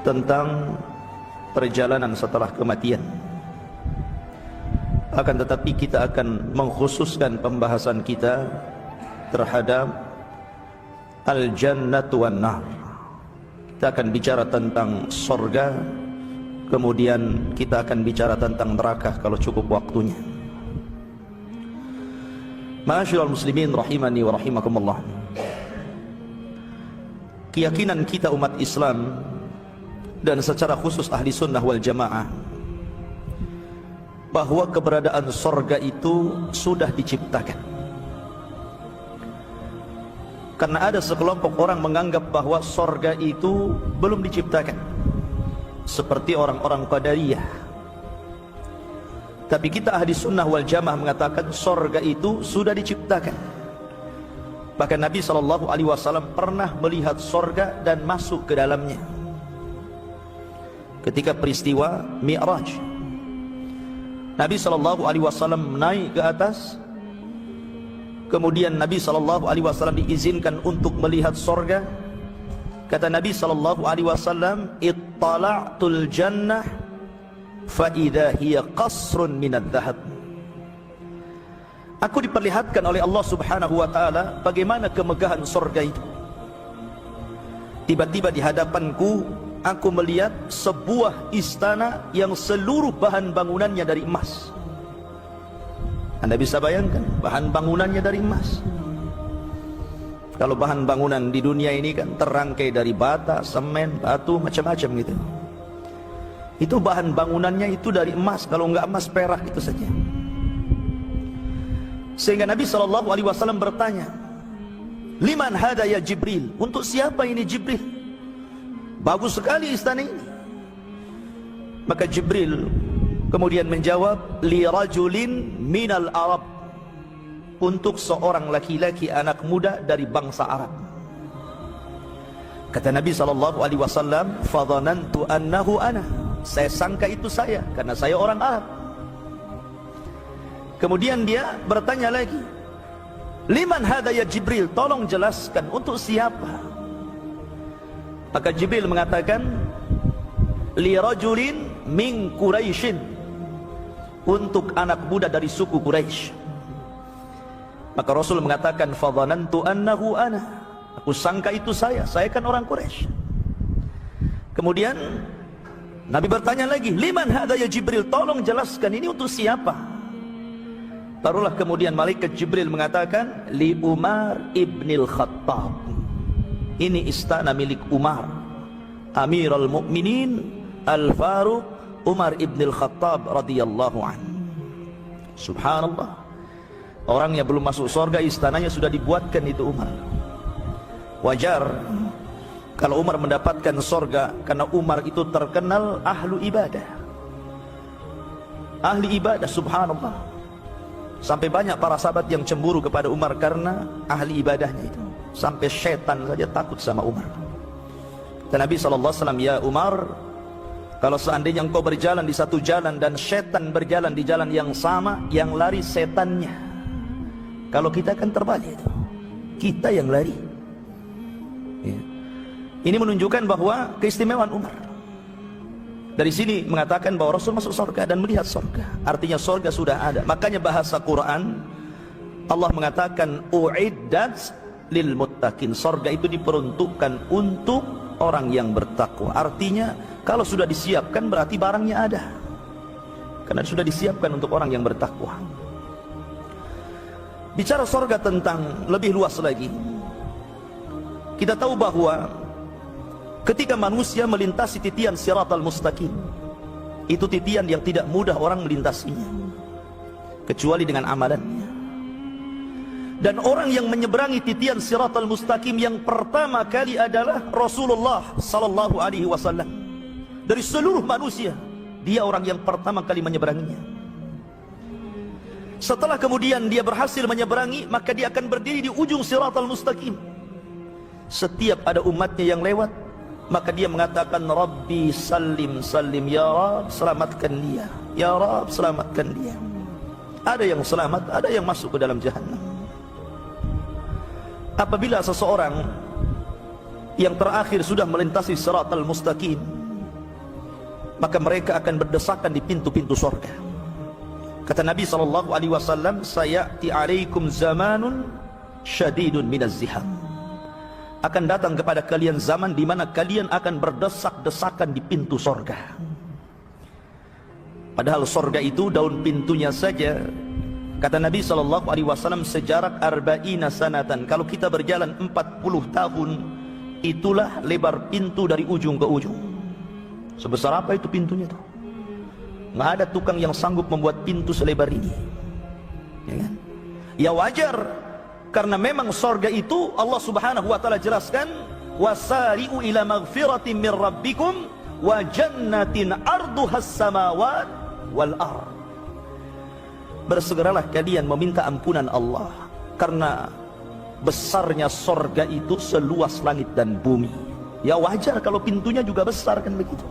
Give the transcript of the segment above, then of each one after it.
tentang perjalanan setelah kematian. Akan tetapi kita akan mengkhususkan pembahasan kita terhadap al-jannatu wan nar. Kita akan bicara tentang surga, kemudian kita akan bicara tentang neraka kalau cukup waktunya. Ma'asyiral muslimin rahimani wa rahimakumullah. Keyakinan kita umat Islam dan secara khusus ahli sunnah wal jamaah bahwa keberadaan surga itu sudah diciptakan. Karena ada sekelompok orang menganggap bahwa surga itu belum diciptakan, seperti orang-orang Qadariyah. Tapi kita ahli sunnah wal jamaah mengatakan surga itu sudah diciptakan. Bahkan Nabi SAW pernah melihat surga dan masuk ke dalamnya ketika peristiwa Mi'raj. Nabi SAW naik ke atas, kemudian Nabi SAW diizinkan untuk melihat surga. Kata Nabi SAW, "Ittala'tul jannah fa idza hiya qasrun minadh dhahab." Aku diperlihatkan oleh Allah Subhanahu wa taala bagaimana kemegahan surga itu. Tiba-tiba di hadapanku aku melihat sebuah istana yang seluruh bahan bangunannya dari emas. Anda bisa bayangkan, bahan bangunannya dari emas. Kalau bahan bangunan di dunia ini kan terangkai dari bata, semen, batu, macam-macam gitu. Itu bahan bangunannya itu dari emas, kalau enggak emas perak itu saja. Sehingga Nabi SAW bertanya, "Liman hada ya Jibril?" Untuk siapa ini Jibril? Bagus sekali istana ini. Maka Jibril kemudian menjawab, "Li rajulin minal Arab." Untuk seorang laki-laki anak muda dari bangsa Arab. Kata Nabi SAW, "Fadhanantu annahu ana." Saya sangka itu saya, karena saya orang Arab. Kemudian dia bertanya lagi, "Liman hadha ya Jibril?" Tolong jelaskan untuk siapa. Maka Jibril mengatakan, "Li rajulin min Quraisyin." Untuk anak muda dari suku Quraisy. Maka Rasul mengatakan, "Fadhanantu annahu ana." Aku sangka itu saya kan orang Quraisy. Kemudian Nabi bertanya lagi, "Liman hadha ya Jibril?" Tolong jelaskan ini untuk siapa. Barulah kemudian malaikat Jibril mengatakan, "Li Umar ibnil Khattab." Ini istana milik Umar, Amirul Mukminin Al-Faruq Umar ibnil Khattab radhiyallahu anhu. Subhanallah. Orang yang belum masuk surga istananya sudah dibuatkan itu Umar. Wajar kalau Umar mendapatkan surga, karena Umar itu terkenal ahlu ibadah. Ahli ibadah, subhanallah. Sampai banyak para sahabat yang cemburu kepada Umar karena ahli ibadahnya itu. Sampai setan saja takut sama Umar. Dan Nabi SAW, "Ya Umar, kalau seandainya engkau berjalan di satu jalan dan setan berjalan di jalan yang sama, yang lari setannya. Kalau kita kan terbalik itu, kita yang lari." Ya. Ini menunjukkan bahwa keistimewaan Umar. Dari sini mengatakan bahwa Rasul masuk surga dan melihat surga. Artinya surga sudah ada. Makanya bahasa Quran Allah mengatakan uiddat lil muttaqin. Surga itu diperuntukkan untuk orang yang bertakwa. Artinya kalau sudah disiapkan berarti barangnya ada. Karena sudah disiapkan untuk orang yang bertakwa. Bicara surga tentang lebih luas lagi. Kita tahu bahwa ketika manusia melintasi titian siratal mustaqim, itu titian yang tidak mudah orang melintasinya kecuali dengan amalannya. Dan orang yang menyeberangi titian siratal mustaqim yang pertama kali adalah Rasulullah sallallahu alaihi wasallam. Dari seluruh manusia, dia orang yang pertama kali menyeberanginya. Setelah kemudian dia berhasil menyeberangi, maka dia akan berdiri di ujung siratal mustaqim. Setiap ada umatnya yang lewat, maka dia mengatakan, "Rabbi salim salim, ya Rabb selamatkan dia, ya Rabb selamatkan dia." Ada yang selamat, ada yang masuk ke dalam jahannam. Apabila seseorang yang terakhir sudah melintasi siratal mustaqim, maka mereka akan berdesakan di pintu-pintu surga. Kata Nabi SAW, sayati alaikum zamanun syadidun minaz ziham. Akan datang kepada kalian zaman di mana kalian akan berdesak-desakan di pintu surga. Padahal surga itu daun pintunya saja, kata Nabi SAW, sejarak arba'ina sanatan. Kalau kita berjalan 40 tahun, itulah lebar pintu dari ujung ke ujung. Sebesar apa itu pintunya tuh? Nggak ada tukang yang sanggup membuat pintu selebar ini. Ya kan? Ya wajar, karena memang surga itu Allah Subhanahu wa taala jelaskan, wasari'u ila maghfiratin min rabbikum wa jannatin arduhas samawat wal ard. Bersegeralah kalian meminta ampunan Allah, karena besarnya surga itu seluas langit dan bumi. Ya wajar kalau pintunya juga besar kan begitu.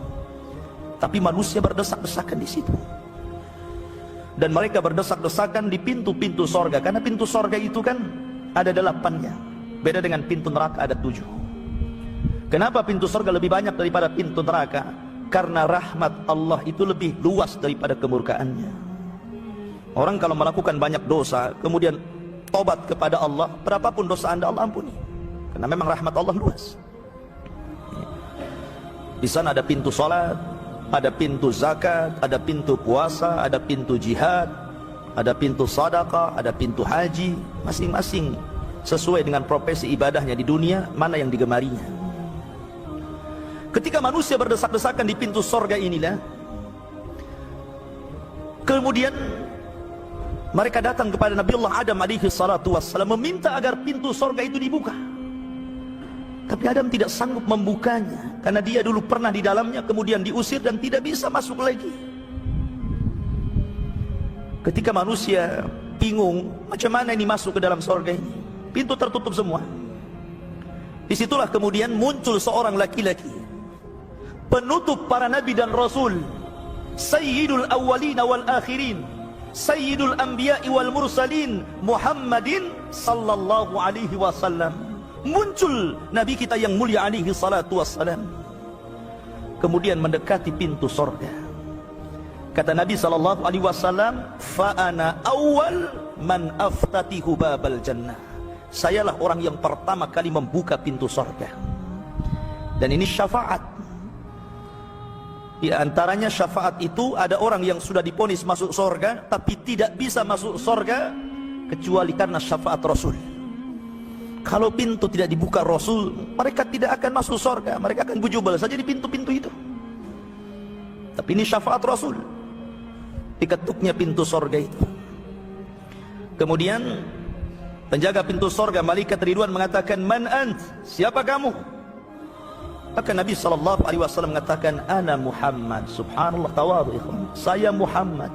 Tapi manusia berdesak-desakan di situ. Dan mereka berdesak-desakan di pintu-pintu surga, karena pintu surga itu kan ada 8-nya. Beda dengan pintu neraka ada 7. Kenapa pintu surga lebih banyak daripada pintu neraka? Karena rahmat Allah itu lebih luas daripada kemurkaannya. Orang kalau melakukan banyak dosa, kemudian tobat kepada Allah, berapapun dosa Anda, Allah ampuni. Karena memang rahmat Allah luas. Di sana ada pintu salat, ada pintu zakat, ada pintu puasa, ada pintu jihad, ada pintu sedekah, ada pintu haji. Masing-masing sesuai dengan profesi ibadahnya di dunia, mana yang digemarinya. Ketika manusia berdesak-desakan di pintu surga inilah, kemudian mereka datang kepada Nabiullah Adam alaihi salatu wassalam, meminta agar pintu surga itu dibuka. Tapi Adam tidak sanggup membukanya, karena dia dulu pernah di dalamnya, kemudian diusir dan tidak bisa masuk lagi. Ketika manusia bingung, macam mana ini masuk ke dalam surga ini? Pintu tertutup semua. Disitulah kemudian muncul seorang laki-laki, penutup para nabi dan rasul, sayyidul awwalina wal akhirin, sayyidul anbiya'i wal mursalin, Muhammadin sallallahu alaihi wasallam. Muncul Nabi kita yang mulia alaihi salatu wassalam, kemudian mendekati pintu surga. Kata Nabi sallallahu alaihi wasallam, fa ana awwal man aftatihu babal jannah. Sayalah orang yang pertama kali membuka pintu surga. Dan ini syafaat. Di antaranya syafaat itu ada orang yang sudah divonis masuk surga tapi tidak bisa masuk surga kecuali karena syafaat Rasul. Kalau pintu tidak dibuka Rasul, mereka tidak akan masuk surga. Mereka akan bujubal saja di pintu-pintu itu. Tapi ini syafaat Rasul, diketuknya pintu surga itu. Kemudian penjaga pintu surga, malaikat Ridwan, mengatakan, man ant? Siapa kamu? Maka Nabi SAW mengatakan, ana Muhammad. Subhanallah, tawadhu ikhwan, saya Muhammad.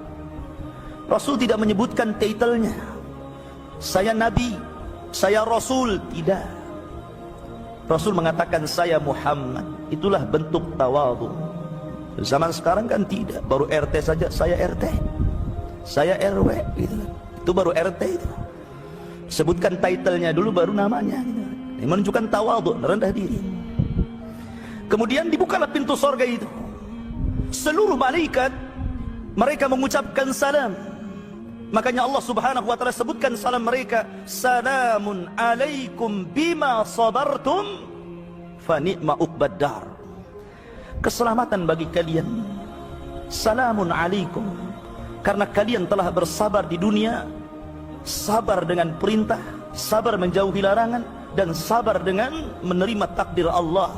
Rasul tidak menyebutkan title-nya, saya Nabi, saya Rasul, tidak. Rasul mengatakan saya Muhammad. Itulah bentuk tawadhu. Zaman sekarang kan tidak, baru RT saja saya RT, saya RW gitu. Itu baru RT itu. Sebutkan title-nya dulu baru namanya gitu. Ini menunjukkan tawadhu, rendah diri. Kemudian dibukalah pintu surga itu. Seluruh malaikat mereka mengucapkan salam. Makanya Allah Subhanahu wa taala sebutkan salam mereka, salamun alaikum bima sabartum fa ni'ma uqbad dar. Keselamatan bagi kalian, salamun alaikum, karena kalian telah bersabar di dunia, sabar dengan perintah, sabar menjauhi larangan, dan sabar dengan menerima takdir Allah.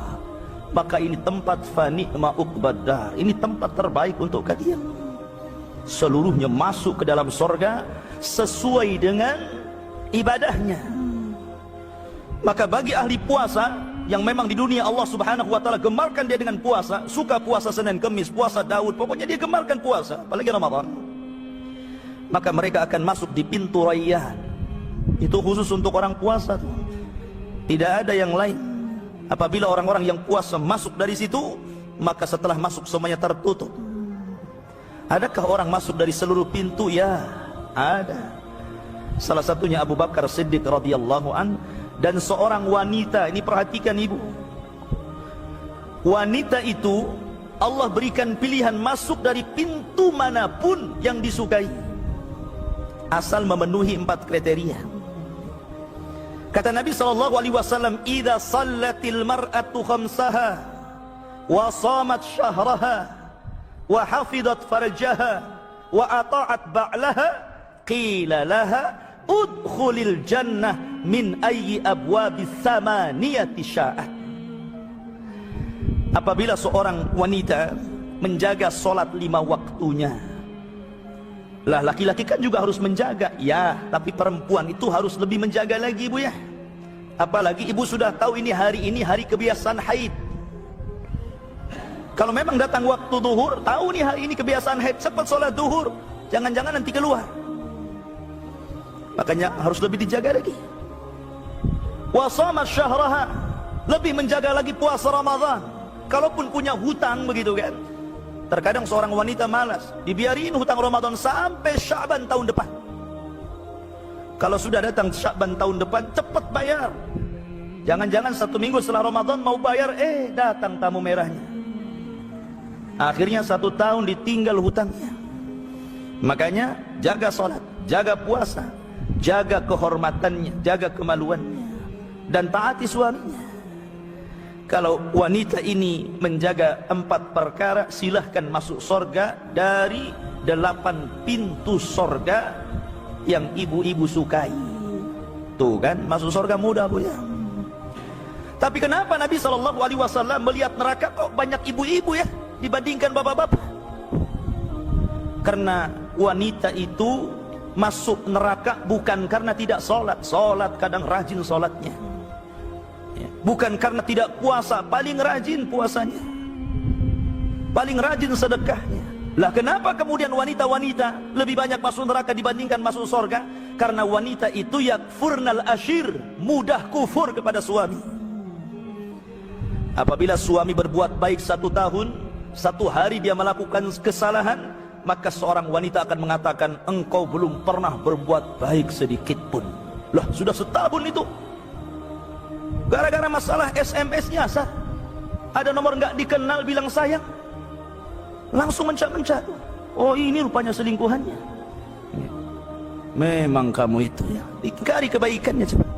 Maka ini tempat fa ni'ma uqbad dar, ini tempat terbaik untuk kalian. Seluruhnya masuk ke dalam surga sesuai dengan ibadahnya. Maka bagi ahli puasa yang memang di dunia Allah Subhanahu wa taala gemarkan dia dengan puasa, suka puasa Senin Kemis, puasa Daud, pokoknya dia gemarkan puasa, apalagi Ramadan, maka mereka akan masuk di pintu Rayyan. Itu khusus untuk orang puasa tuh. Tidak ada yang lain. Apabila orang-orang yang puasa masuk dari situ, maka setelah masuk semuanya tertutup. Adakah orang masuk dari seluruh pintu? Ya, ada. Salah satunya Abu Bakar Siddiq radhiyallahu an, dan seorang wanita. Ini perhatikan ibu, wanita itu Allah berikan pilihan masuk dari pintu manapun yang disukai, asal memenuhi 4 kriteria. Kata Nabi SAW, "Idza sallatil mar'atu khamsaha wa shamat syahraha wa hafidat farjaha wa ata'at ba'laha qila laha udkhulil jannah min ayyi abwabis samaniyati sya'at." Apabila seorang wanita menjaga solat 5 waktunya, lah laki-laki kan juga harus menjaga, ya, tapi perempuan itu harus lebih menjaga lagi, Bu ya. Apalagi ibu sudah tahu ini hari kebiasaan haid. Kalau memang datang waktu duhur, tahu nih hari ini kebiasaan haid, cepat sholat duhur, jangan-jangan nanti keluar. Makanya harus lebih dijaga lagi. Wa shamat syahraha, lebih menjaga lagi puasa Ramadan. Kalaupun punya hutang begitu kan, terkadang seorang wanita malas, dibiarin hutang Ramadan sampai Sya'ban tahun depan. Kalau sudah datang Sya'ban tahun depan, cepat bayar. Jangan-jangan 1 minggu setelah Ramadan mau bayar, datang tamu merahnya. Akhirnya 1 tahun ditinggal hutangnya. Makanya jaga sholat, jaga puasa, jaga kehormatannya, jaga kemaluannya, dan taati suaminya. Kalau wanita ini menjaga 4 perkara, silahkan masuk sorga dari 8 pintu sorga yang ibu-ibu sukai. Tuh kan, masuk sorga mudah, Bu ya. Tapi kenapa Nabi SAW melihat neraka kok banyak ibu-ibu ya dibandingkan bapak-bapak? Karena wanita itu masuk neraka bukan karena tidak sholat. Sholat kadang rajin sholatnya, bukan karena tidak puasa, paling rajin puasanya, paling rajin sedekahnya. Lah kenapa kemudian wanita-wanita lebih banyak masuk neraka dibandingkan masuk surga? Karena wanita itu yakfurnal ashir, mudah kufur kepada suami. Apabila suami berbuat baik 1 tahun, 1 hari dia melakukan kesalahan, maka seorang wanita akan mengatakan, engkau belum pernah berbuat baik sedikit pun. Lah sudah setahun itu, gara-gara masalah SMS-nya, ada nomor nggak dikenal bilang sayang, langsung mencak-mencak. Oh ini rupanya selingkuhannya. Memang kamu itu ya, ingkari kebaikannya coba.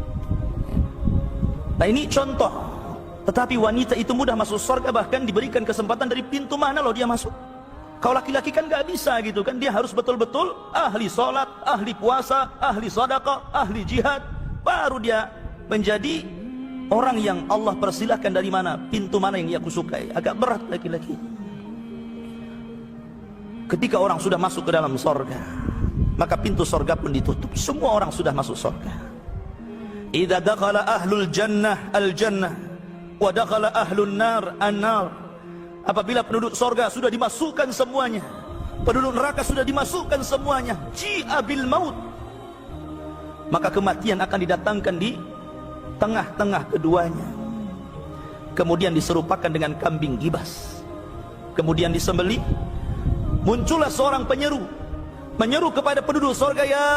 Nah ini contoh. Tetapi wanita itu mudah masuk surga, bahkan diberikan kesempatan dari pintu mana loh dia masuk. Kalau laki-laki kan nggak bisa gitu kan, dia harus betul-betul ahli sholat, ahli puasa, ahli sedekah, ahli jihad, baru dia menjadi orang yang Allah persilahkan dari mana, pintu mana yang ia kusukai. Agak berat laki-laki. Ketika orang sudah masuk ke dalam sorga, maka pintu sorga pun ditutup. Semua orang sudah masuk sorga. Idza dakhala ahlul jannah al-jannah wa dakhala ahlun nar an-nar. Apabila penduduk sorga sudah dimasukkan semuanya, penduduk neraka sudah dimasukkan semuanya, ji'a bil maut, maka kematian akan didatangkan di tengah-tengah keduanya. Kemudian diserupakan dengan kambing gibas, kemudian disembelih. Muncullah seorang penyeru, menyeru kepada penduduk sorga, ya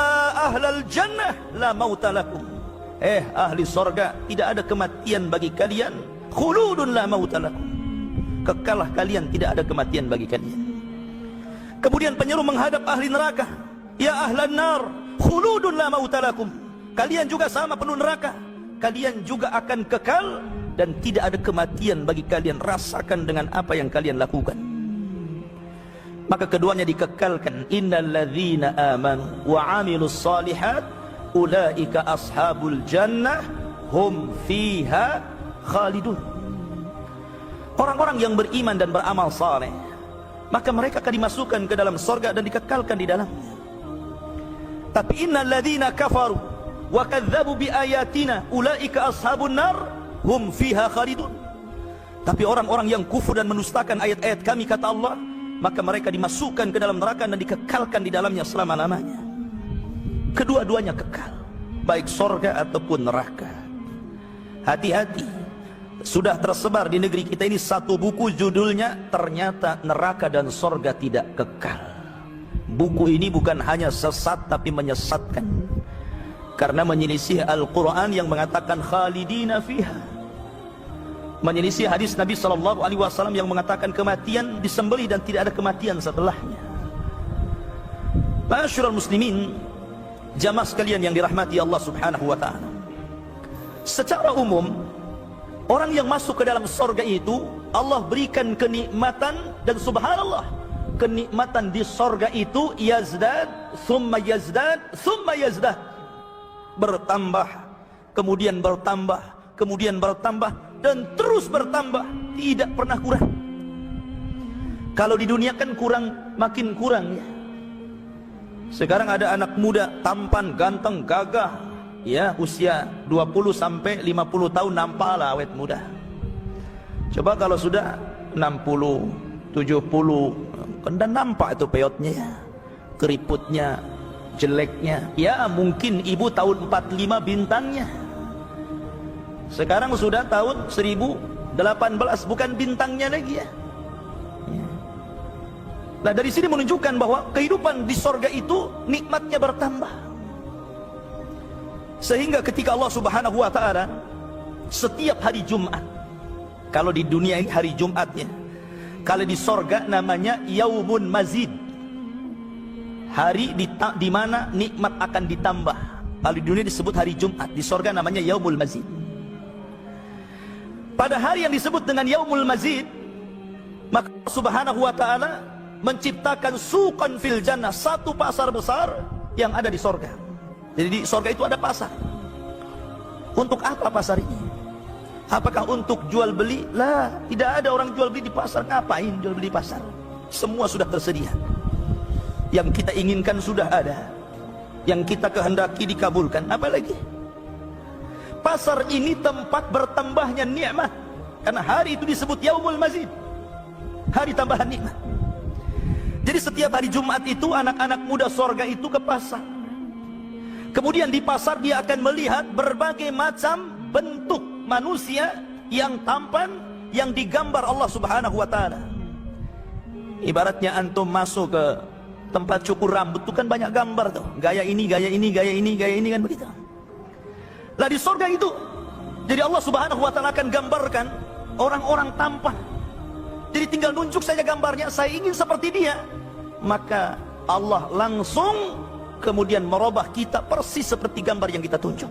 ahlal jannah la mauta lakum. Ahli sorga, tidak ada kematian bagi kalian. Khuludun la mauta lakum, kekalah kalian, tidak ada kematian bagi kalian. Kemudian penyeru menghadap ahli neraka, ya ahlan nar khuludun la mauta lakum. Kalian juga sama penuh neraka, kalian juga akan kekal dan tidak ada kematian bagi kalian. Rasakan dengan apa yang kalian lakukan. Maka keduanya dikekalkan. Innal ladzina amanu wa amilus solihat ulaika ashabul jannah hum fiha khalidun. Orang-orang yang beriman dan beramal saleh, maka mereka akan dimasukkan ke dalam surga dan dikekalkan di dalamnya. Tapi innal ladzina kafaru wa kadzdzabu bi ayatina ulaika ashabun nar hum fiha khalidun. Tapi orang-orang yang kufur dan menustakan ayat-ayat kami, kata Allah, maka mereka dimasukkan ke dalam neraka dan dikekalkan di dalamnya selama-lamanya. Kedua-duanya kekal, baik surga ataupun neraka. Hati-hati, sudah tersebar di negeri kita ini 1 buku judulnya ternyata neraka dan surga tidak kekal. Buku ini bukan hanya sesat tapi menyesatkan, karena menyelisih Al-Quran yang mengatakan khalidina fiha. menyelisih hadis Nabi SAW yang mengatakan kematian disembelih dan tidak ada kematian setelahnya. Ma'asyiral muslimin, jamaah sekalian yang dirahmati Allah Subhanahu wa taala. Secara umum, orang yang masuk ke dalam surga itu Allah berikan kenikmatan, dan subhanallah, kenikmatan di surga itu yazdad, thumma yazdad, thumma yazdad, bertambah, kemudian bertambah, kemudian bertambah, dan terus bertambah, tidak pernah kurang. Kalau di dunia kan kurang, makin kurang ya. Sekarang ada anak muda tampan, ganteng, gagah, ya, usia 20 sampai 50 tahun nampaklah awet muda. Coba kalau sudah 60, 70, kan dan nampak itu peotnya ya, keriputnya, jeleknya. Ya mungkin ibu tahun 45 bintangnya. Sekarang sudah tahun 1018, bukan bintangnya lagi ya. Nah dari sini menunjukkan bahwa kehidupan di sorga itu nikmatnya bertambah. Sehingga ketika Allah Subhanahu wa taala setiap hari Jumat, kalau di dunia ini hari Jumatnya, kalau di sorga namanya Yaumun Mazid, hari di mana nikmat akan ditambah. Kalau di dunia disebut hari Jumat, di sorga namanya Yaumul Mazid. Pada hari yang disebut dengan Yaumul Mazid, maka Allah Subhanahu wa taala menciptakan suqan fil jannah, satu pasar besar yang ada di sorga. Jadi di sorga itu ada pasar. Untuk apa pasar ini? Apakah untuk jual beli? Lah, tidak ada orang jual beli di pasar. Ngapain jual beli di pasar? Semua sudah tersedia. Yang kita inginkan sudah ada. Yang kita kehendaki dikabulkan. Apalagi? Pasar ini tempat bertambahnya nikmat. Karena hari itu disebut Yaumul Mazid, hari tambahan nikmat. Jadi setiap hari Jumat itu anak-anak muda sorga itu ke pasar. Kemudian di pasar dia akan melihat berbagai macam bentuk manusia yang tampan, yang digambar Allah Subhanahu wa taala. Ibaratnya antum masuk ke tempat cukur rambut itu kan banyak gambar tuh. Gaya ini, gaya ini, gaya ini, gaya ini, kan begitu. Lah di sorga itu, jadi Allah Subhanahu wa taala akan gambarkan orang-orang tampan. Jadi tinggal nunjuk saja gambarnya, saya ingin seperti dia, maka Allah langsung kemudian merubah kita persis seperti gambar yang kita tunjuk.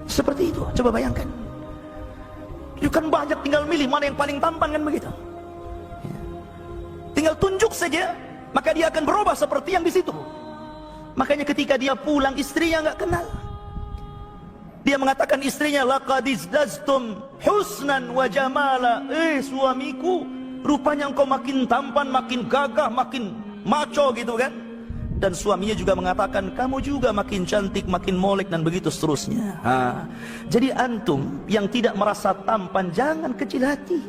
Seperti itu, coba bayangkan. Itu kan banyak, tinggal milih mana yang paling tampan, kan begitu. Tinggal tunjuk saja, maka dia akan berubah seperti yang di situ. Makanya ketika dia pulang, istrinya nggak kenal. Dia mengatakan istrinya, laqad izdaztum husnan wa jamala. Suamiku, rupanya engkau makin tampan, makin gagah, makin maco gitu kan. Dan suaminya juga mengatakan, kamu juga makin cantik, makin molek, dan begitu seterusnya. Jadi antum yang tidak merasa tampan, jangan kecil hati.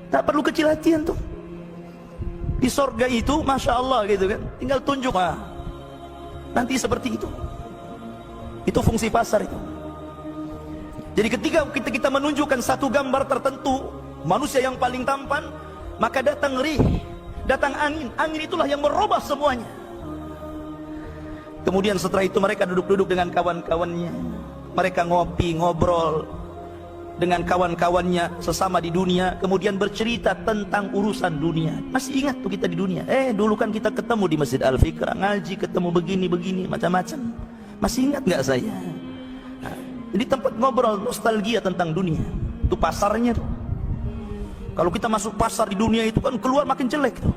Tak perlu kecil hati antum. Di sorga itu Masya Allah gitu kan, tinggal tunjuk, nanti seperti itu. Itu fungsi pasar itu. Jadi ketika kita menunjukkan satu gambar tertentu, manusia yang paling tampan, maka datang rih, datang angin. Angin itulah yang merubah semuanya. Kemudian setelah itu mereka duduk-duduk dengan kawan-kawannya. Mereka ngopi, ngobrol dengan kawan-kawannya sesama di dunia. Kemudian bercerita tentang urusan dunia. Masih ingat tuh kita di dunia? Dulu kan kita ketemu di Masjid Al-Fikrah, ngaji, ketemu begini-begini, macam-macam. Masih ingat nggak saya? Jadi tempat ngobrol, nostalgia tentang dunia. Itu pasarnya tuh. Kalau kita masuk pasar di dunia itu kan keluar makin jelek tuh.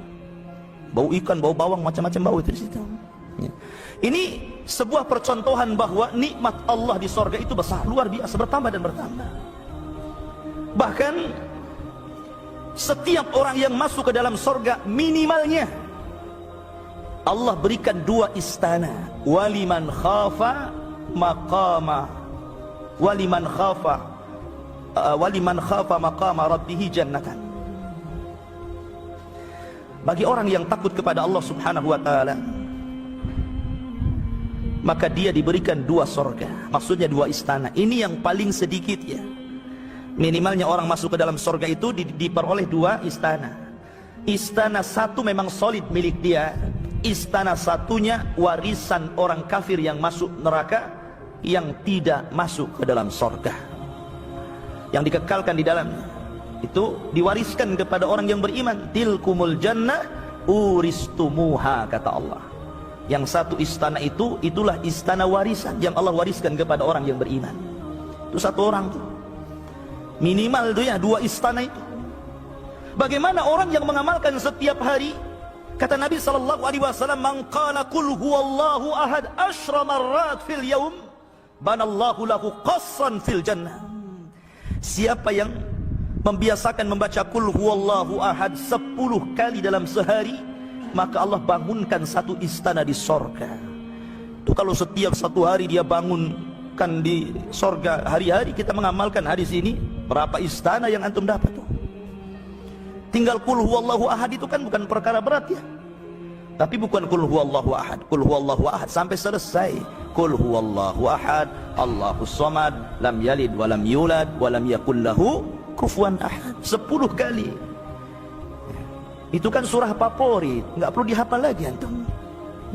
Bau ikan, bau bawang, macam-macam bau itu di situ. Ini sebuah percontohan bahwa nikmat Allah di sorga itu besar, luar biasa, bertambah dan bertambah. Bahkan setiap orang yang masuk ke dalam sorga, minimalnya Allah berikan 2 istana. Waliman khafa maqama, waliman khafa maqama rabbih jannatan. Bagi orang yang takut kepada Allah Subhanahu wa taala, maka dia diberikan 2 sorga, maksudnya 2 istana. Ini yang paling sedikit ya. Minimalnya orang masuk ke dalam sorga itu diperoleh 2 istana. Istana satu memang solid milik dia. Istana satunya warisan orang kafir yang masuk neraka, yang tidak masuk ke dalam sorga, yang dikekalkan di dalamnya. Itu diwariskan kepada orang yang beriman. Tilkumul jannah uristumuha, kata Allah. Yang satu istana itu, itulah istana warisan yang Allah wariskan kepada orang yang beriman. Itu satu orang tuh, minimal tuh ya, 2 istana itu. Bagaimana orang yang mengamalkan setiap hari? Kata Nabi SAW, man qala qul huwallahu ahad 10 marrat fil yaum banallahu lahu qasran fil jannah. Siapa yang membiasakan membaca qul huwallahu ahad 10 kali dalam sehari, maka Allah bangunkan satu istana di sorga. Itu kalau setiap satu hari dia bangunkan di sorga, hari-hari kita mengamalkan hadis ini, berapa istana yang antum dapat tuh? Tinggal qul huwallahu ahad itu kan bukan perkara berat ya. Tapi bukan qul huwallahu ahad, qul huwallahu ahad sampai selesai. Qul huwallahu ahad, Allahus samad, lam yalid wa lam yulad wa lam yakul lahu kufuwan ahad. 10 kali. Itu kan surah favorit, nggak perlu dihafal lagi antum.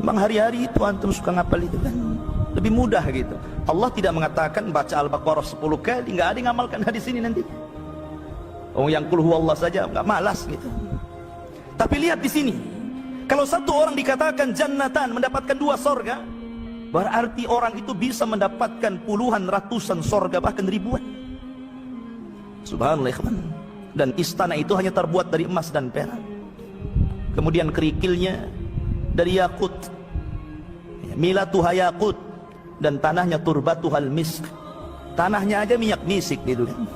Memang hari-hari itu antum suka ngapal itu kan lebih mudah gitu. Allah tidak mengatakan baca Al-Baqarah 10 kali, nggak ada yang ngamalkan hadis ini nanti. Oh, yang qul huwallah saja nggak malas gitu. Tapi lihat di sini, kalau satu orang dikatakan jannatan, mendapatkan 2 sorga, berarti orang itu bisa mendapatkan puluhan, ratusan sorga, bahkan ribuan. Subhanallah. Dan istana itu hanya terbuat dari emas dan perak. Kemudian kerikilnya dari yakut, milatuha yakut, dan tanahnya turbatuhal misk. Tanahnya aja minyak misik gitu kan.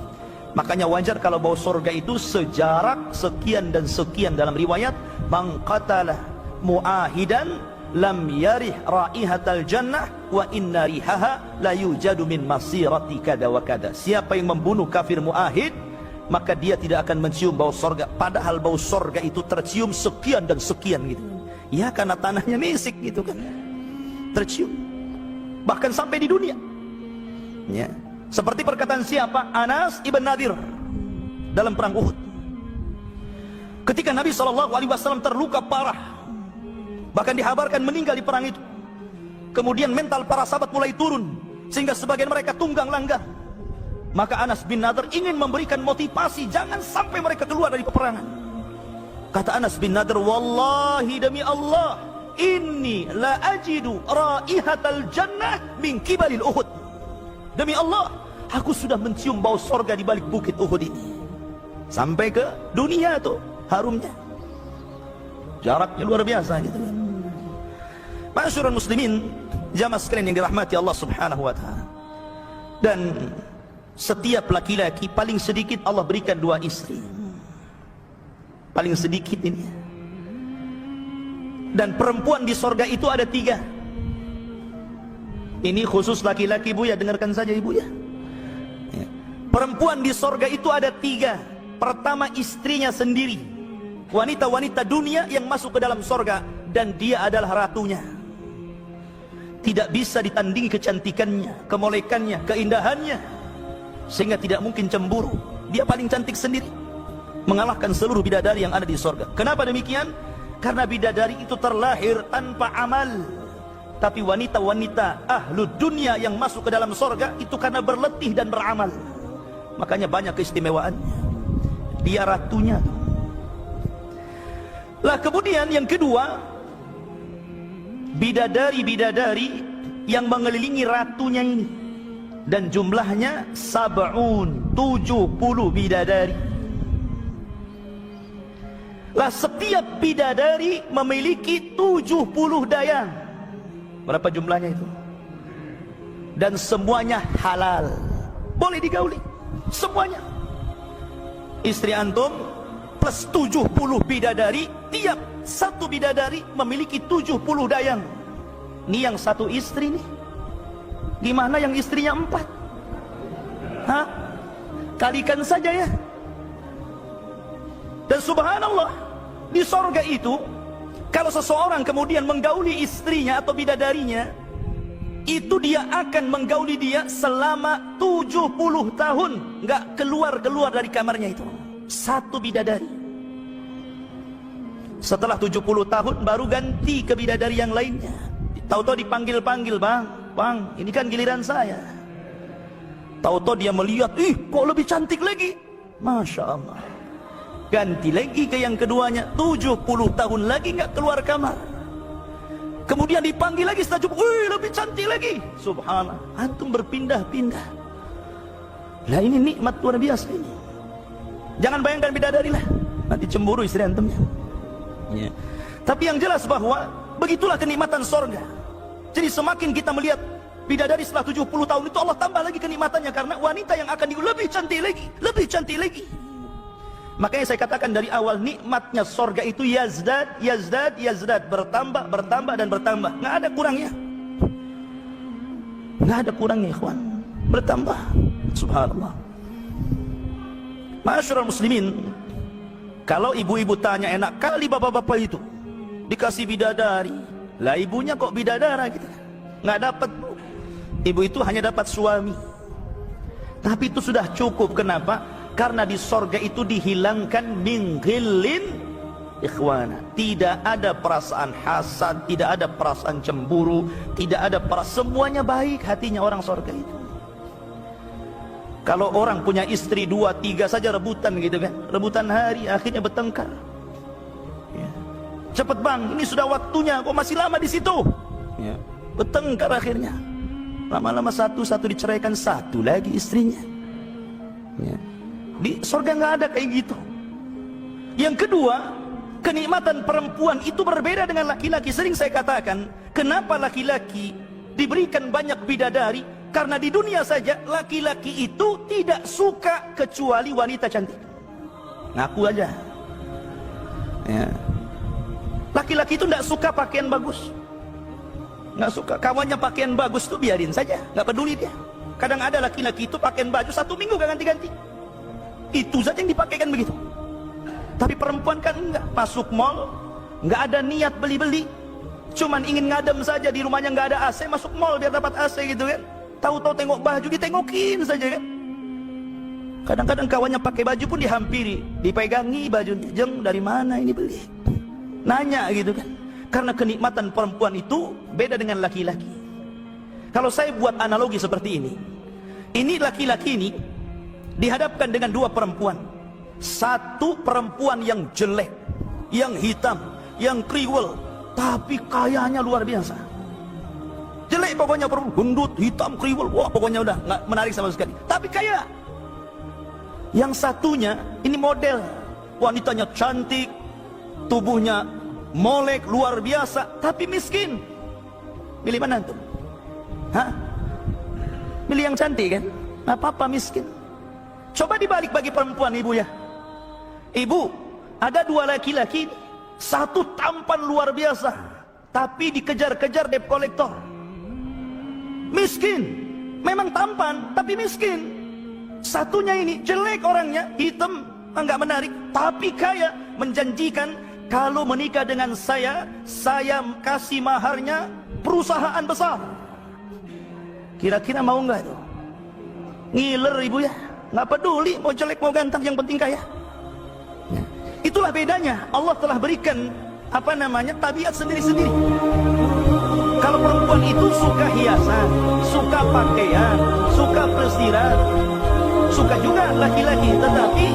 Makanya wajar kalau bau sorga itu sejarak sekian dan sekian. Dalam riwayat, man qatala muahidan lam yarih raihatal jannah wa inna rihaha la yujadu min masirati kada wa kada. Siapa yang membunuh kafir muahid, maka dia tidak akan mencium bau sorga, padahal bau sorga itu tercium sekian dan sekian gitu. Ya karena tanahnya misik gitu kan, tercium bahkan sampai di dunia ya. Seperti perkataan siapa? Anas ibn Nadir dalam perang Uhud. Ketika Nabi SAW terluka parah, bahkan dihabarkan meninggal di perang itu, kemudian mental para sahabat mulai turun sehingga sebagian mereka tunggang langgang. Maka Anas bin Nadir ingin memberikan motivasi jangan sampai mereka keluar dari peperangan. Kata Anas bin Nadir, wallahi demi Allah, inni la ajidu raihatal jannah min kibalil Uhud. Demi Allah, aku sudah mencium bau sorga di balik bukit Uhud ini. Sampai ke dunia tuh harumnya. Jaraknya luar biasa gitu kan. Masyurul muslimin, jamaah sekalian yang dirahmati Allah Subhanahu wa taala. Dan setiap laki-laki paling sedikit Allah berikan 2 istri. Paling sedikit ini. Dan perempuan di sorga itu ada 3. Ini khusus laki-laki, Bu ya, dengarkan saja Ibu ya. Perempuan di sorga itu ada 3. Pertama, istrinya sendiri, wanita-wanita dunia yang masuk ke dalam sorga, dan dia adalah ratunya. Tidak bisa ditandingi kecantikannya, kemolekannya, keindahannya, sehingga tidak mungkin cemburu. Dia paling cantik sendiri, mengalahkan seluruh bidadari yang ada di sorga. Kenapa demikian? Karena bidadari itu terlahir tanpa amal. Tapi wanita-wanita ahlu dunia yang masuk ke dalam sorga itu karena berletih dan beramal. Makanya banyak keistimewaannya. Dia ratunya. Lah kemudian yang kedua, bidadari-bidadari yang mengelilingi ratunya ini, dan jumlahnya 70 bidadari. Lah setiap bidadari memiliki 70 dayang. Berapa jumlahnya itu? Dan semuanya halal, boleh digauli semuanya. Istri antum plus 70 bidadari, tiap satu bidadari memiliki 70 dayang. Ini yang satu istri nih. Gimana yang istrinya 4? Hah? Kalikan saja ya. Dan subhanallah, di sorga itu, kalau seseorang kemudian menggauli istrinya atau bidadarinya, itu dia akan menggauli dia selama 70 tahun, nggak keluar dari kamarnya itu. Satu bidadari. Setelah 70 tahun baru ganti ke bidadari yang lainnya. Tahu-tahu dipanggil-panggil, bang, Bang, ini kan giliran saya. Tahu-tahu dia melihat, ih kok lebih cantik lagi. Masya Allah. Ganti lagi ke yang keduanya, 70 tahun lagi nggak keluar kamar. Kemudian dipanggil lagi setelah cukup, wih lebih cantik lagi. Subhanallah, antum berpindah-pindah. Lah ini nikmat luar biasa ini. Jangan bayangkan bidadari lah, nanti cemburu istri antumnya. Ya. Tapi yang jelas bahwa begitulah kenikmatan sorga. Jadi semakin kita melihat bidadari setelah 70 tahun itu, Allah tambah lagi kenikmatannya, karena wanita yang akan lebih cantik lagi, lebih cantik lagi. Makanya saya katakan dari awal, nikmatnya sorga itu yazdad, yazdad, yazdad, bertambah, bertambah dan bertambah, nggak ada kurangnya, nggak ada kurangnya, ikhwan, bertambah. Subhanallah. Ma'asyiral muslimin, kalau ibu-ibu tanya, enak kali bapak-bapak itu dikasih bidadari, lah ibunya kok bidadara gitu, nggak dapat. Ibu itu hanya dapat suami, tapi itu sudah cukup. Kenapa? Karena di sorga itu dihilangkan min ghillin ikhwana. Tidak ada perasaan hasad, tidak ada perasaan cemburu, tidak ada semuanya baik hatinya orang sorga itu. Kalau orang punya istri 2, 3 saja rebutan gitu kan, rebutan hari, akhirnya bertengkar. Ya. Cepet bang, ini sudah waktunya, kok masih lama di situ? Ya. Bertengkar akhirnya. Lama-lama satu diceraikan, satu lagi istrinya. Ya. Di surga nggak ada kayak gitu. Yang kedua, kenikmatan perempuan itu berbeda dengan laki-laki. Sering saya katakan, kenapa laki-laki diberikan banyak bidadari? Karena di dunia saja laki-laki itu tidak suka kecuali wanita cantik. Ngaku aja. Ya. Laki-laki itu tidak suka pakaian bagus, nggak suka. Kawannya pakaian bagus tuh biarin saja, nggak peduli dia. Kadang ada laki-laki itu pakaian baju 1 minggu gak ganti-ganti, itu saja yang dipakaikan begitu. Tapi perempuan kan enggak, masuk mall nggak ada niat beli-beli, cuman ingin ngadem saja, di rumahnya nggak ada AC, masuk mall biar dapat AC gitu kan. Tahu-tahu tengok baju ditengokin saja kan. Kadang-kadang kawannya pakai baju pun dihampiri, dipegangi bajunya, jeng dari mana ini beli, nanya gitu kan. Karena kenikmatan perempuan itu beda dengan laki-laki. Kalau saya buat analogi seperti ini laki-laki ini dihadapkan dengan 2 perempuan. Satu perempuan yang jelek, yang hitam, yang kriwel, tapi kayanya luar biasa. Jelek pokoknya, perempuan gendut, hitam, kriwel, wah pokoknya udah nggak menarik sama sekali, tapi kaya. Yang satunya ini model, wanitanya cantik, tubuhnya molek luar biasa, tapi miskin. Pilih mana tuh? Hah? Pilih yang cantik kan? Nggak apa-apa miskin. Coba dibalik bagi perempuan, ibu ya. Ibu, ada 2 laki-laki, satu tampan luar biasa, tapi dikejar-kejar debt collector. Miskin, memang tampan, tapi miskin. Satunya ini jelek orangnya, hitam, enggak menarik, tapi kaya, menjanjikan kalau menikah dengan saya kasih maharnya perusahaan besar. Kira-kira mau enggak itu? Ngiler ibu ya, nggak peduli mau jelek mau ganteng, yang penting kaya. Itulah bedanya. Allah telah berikan tabiat sendiri-sendiri. Kalau perempuan itu suka hiasan, suka pakaian, suka pelesiran, suka juga laki-laki, tetapi